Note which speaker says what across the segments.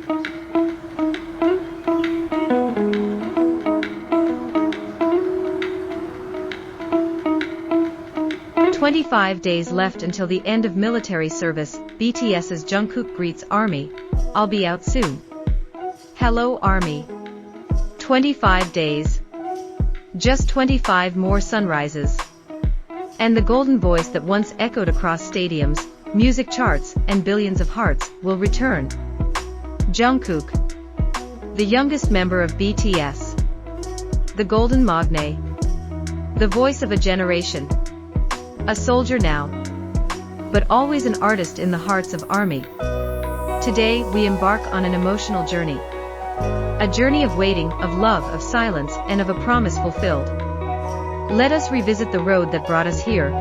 Speaker 1: "25 days left until the end of military service. BTS's Jungkook greets ARMY. I'll be out soon. Hello ARMY. 25 days. Just 25 more sunrises. And the golden voice that once echoed across stadiums, music charts, and billions of hearts, will return. Jungkook. The youngest member of BTS. The Golden Maknae. The voice of a generation. A soldier now. But always an artist in the hearts of ARMY. Today, we embark on an emotional journey. A journey of waiting, of love, of silence, and of a promise fulfilled. Let us revisit the road that brought us here,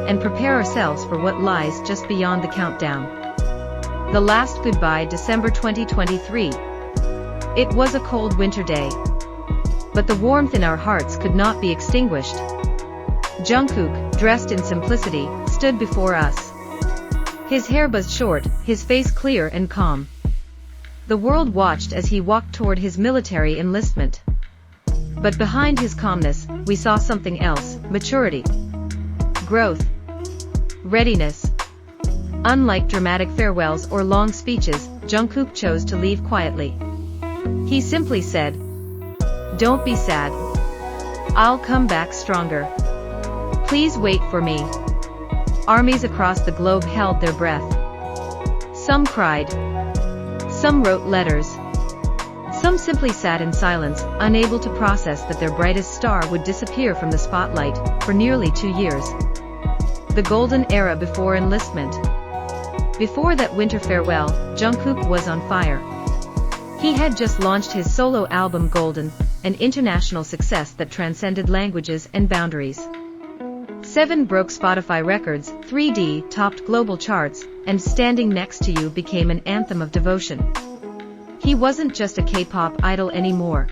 Speaker 1: and prepare ourselves for what lies just beyond the countdown. The last goodbye, December 2023. It was a cold winter day. But the warmth in our hearts could not be extinguished. Jungkook, dressed in simplicity, stood before us. His hair buzzed short, his face clear and calm. The world watched as he walked toward his military enlistment. But behind his calmness, we saw something else: maturity, growth, readiness. Unlike dramatic farewells or long speeches, Jungkook chose to leave quietly. He simply said, "Don't be sad. I'll come back stronger. Please wait for me." Armies across the globe held their breath. Some cried. Some wrote letters. Some simply sat in silence, unable to process that their brightest star would disappear from the spotlight for nearly 2 years. The golden era before enlistment. Before that winter farewell, Jungkook was on fire. He had just launched his solo album Golden, an international success that transcended languages and boundaries. 7 broke Spotify records, 3D topped global charts, and Standing Next to You became an anthem of devotion. He wasn't just a K-pop idol anymore.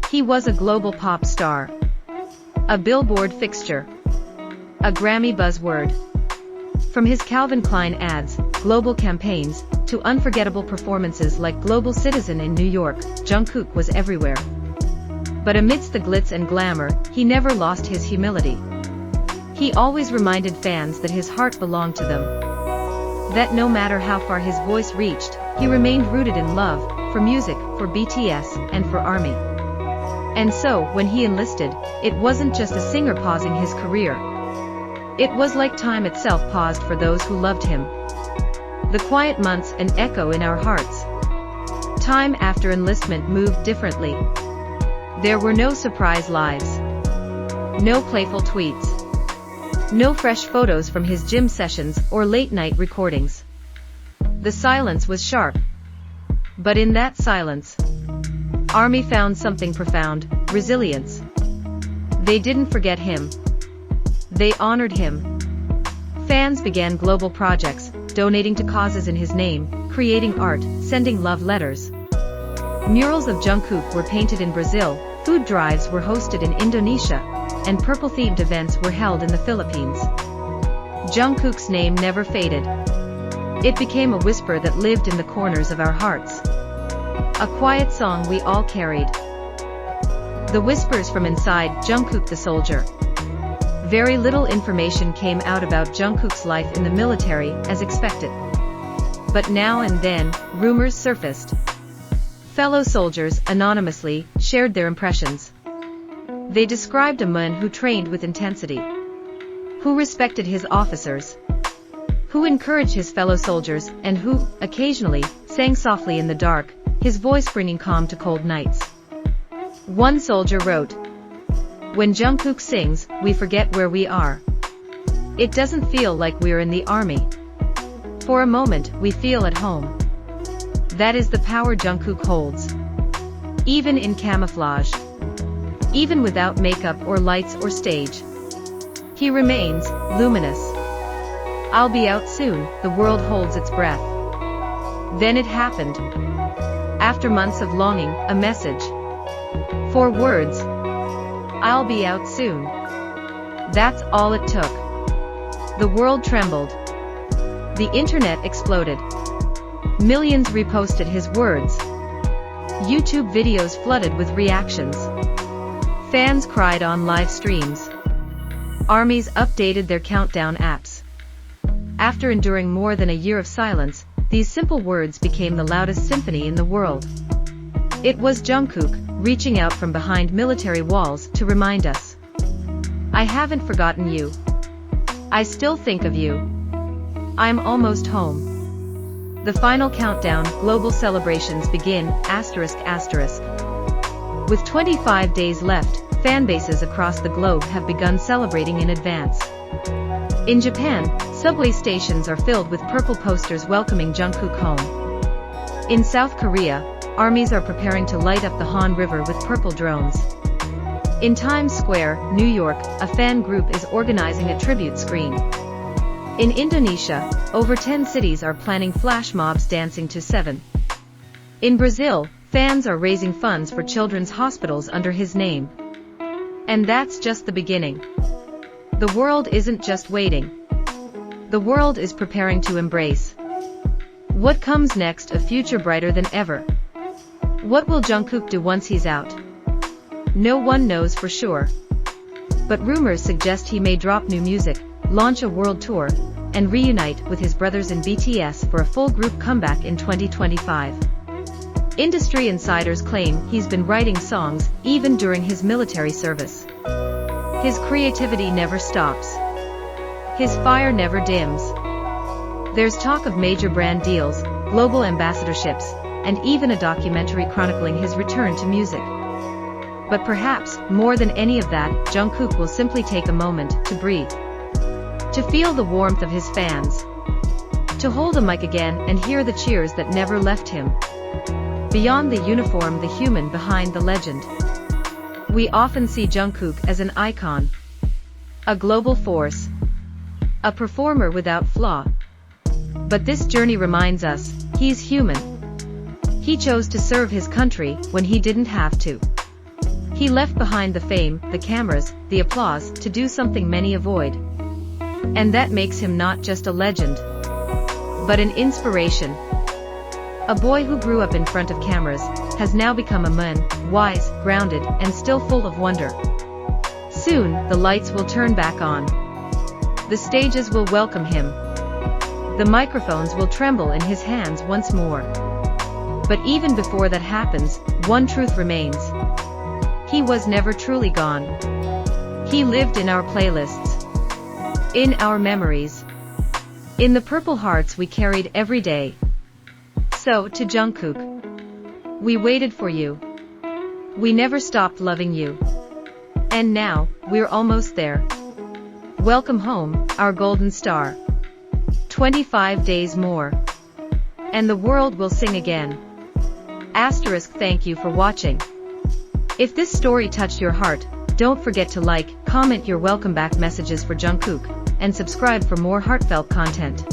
Speaker 1: He was a global pop star. A Billboard fixture. A Grammy buzzword. From his Calvin Klein ads, global campaigns, to unforgettable performances like Global Citizen in New York, Jungkook was everywhere. But amidst the glitz and glamour, he never lost his humility. He always reminded fans that his heart belonged to them. That no matter how far his voice reached, he remained rooted in love, for music, for BTS, and for ARMY. And so, when he enlisted, it wasn't just a singer pausing his career. It was like time itself paused for those who loved him. The quiet months an echo in our hearts. Time after enlistment moved differently. There were no surprise lives. No playful tweets. No fresh photos from his gym sessions or late-night recordings. The silence was sharp. But in that silence, ARMY found something profound: resilience. They didn't forget him. They honored him. Fans began global projects, donating to causes in his name, creating art, sending love letters. Murals of Jungkook were painted in Brazil, food drives were hosted in Indonesia, and purple-themed events were held in the Philippines. Jungkook's name never faded. It became a whisper that lived in the corners of our hearts. A quiet song we all carried. The whispers from inside Jungkook the soldier. Very little information came out about Jungkook's life in the military, as expected. But now and then, rumors surfaced. Fellow soldiers, anonymously, shared their impressions. They described a man who trained with intensity, who respected his officers, who encouraged his fellow soldiers, and who, occasionally, sang softly in the dark, his voice bringing calm to cold nights. One soldier wrote, "When Jungkook sings, we forget where we are. It doesn't feel like we're in the army. For a moment, we feel at home." That is the power Jungkook holds. Even in camouflage. Even without makeup or lights or stage. He remains luminous. "I'll be out soon," the world holds its breath. Then it happened. After months of longing, a message. 4 words. "I'll be out soon." That's all it took. The world trembled. The internet exploded. Millions reposted his words. YouTube videos flooded with reactions. Fans cried on live streams. Armies updated their countdown apps. After enduring more than a year of silence, these simple words became the loudest symphony in the world. It was Jungkook, reaching out from behind military walls to remind us. I haven't forgotten you. I still think of you. I'm almost home. The final countdown, global celebrations begin, ***. With 25 days left, fanbases across the globe have begun celebrating in advance. In Japan, subway stations are filled with purple posters welcoming Jungkook home. In South Korea, armies are preparing to light up the Han River with purple drones. In Times Square, New York, a fan group is organizing a tribute screen. In Indonesia, over 10 cities are planning flash mobs dancing to 7. In Brazil, fans are raising funds for children's hospitals under his name. And that's just the beginning. The world isn't just waiting. The world is preparing to embrace. What comes next? A future brighter than ever. What will Jungkook do once he's out? No one knows for sure. But rumors suggest he may drop new music, launch a world tour, and reunite with his brothers in BTS for a full group comeback in 2025. Industry insiders claim he's been writing songs even during his military service. His creativity never stops. His fire never dims. There's talk of major brand deals, global ambassadorships, and even a documentary chronicling his return to music. But perhaps, more than any of that, Jungkook will simply take a moment to breathe. To feel the warmth of his fans. To hold a mic again and hear the cheers that never left him. Beyond the uniform, the human behind the legend. We often see Jungkook as an icon. A global force. A performer without flaw. But this journey reminds us, he's human. He chose to serve his country when he didn't have to. He left behind the fame, the cameras, the applause, to do something many avoid. And that makes him not just a legend, but an inspiration. A boy who grew up in front of cameras, has now become a man, wise, grounded, and still full of wonder. Soon, the lights will turn back on. The stages will welcome him. The microphones will tremble in his hands once more. But even before that happens, one truth remains. He was never truly gone. He lived in our playlists. In our memories. In the purple hearts we carried every day. So, to Jungkook. We waited for you. We never stopped loving you. And now, we're almost there. Welcome home, our golden star. 25 days more. And the world will sing again. Thank you for watching. If this story touched your heart, don't forget to like, comment your welcome back messages for Jungkook, and subscribe for more heartfelt content.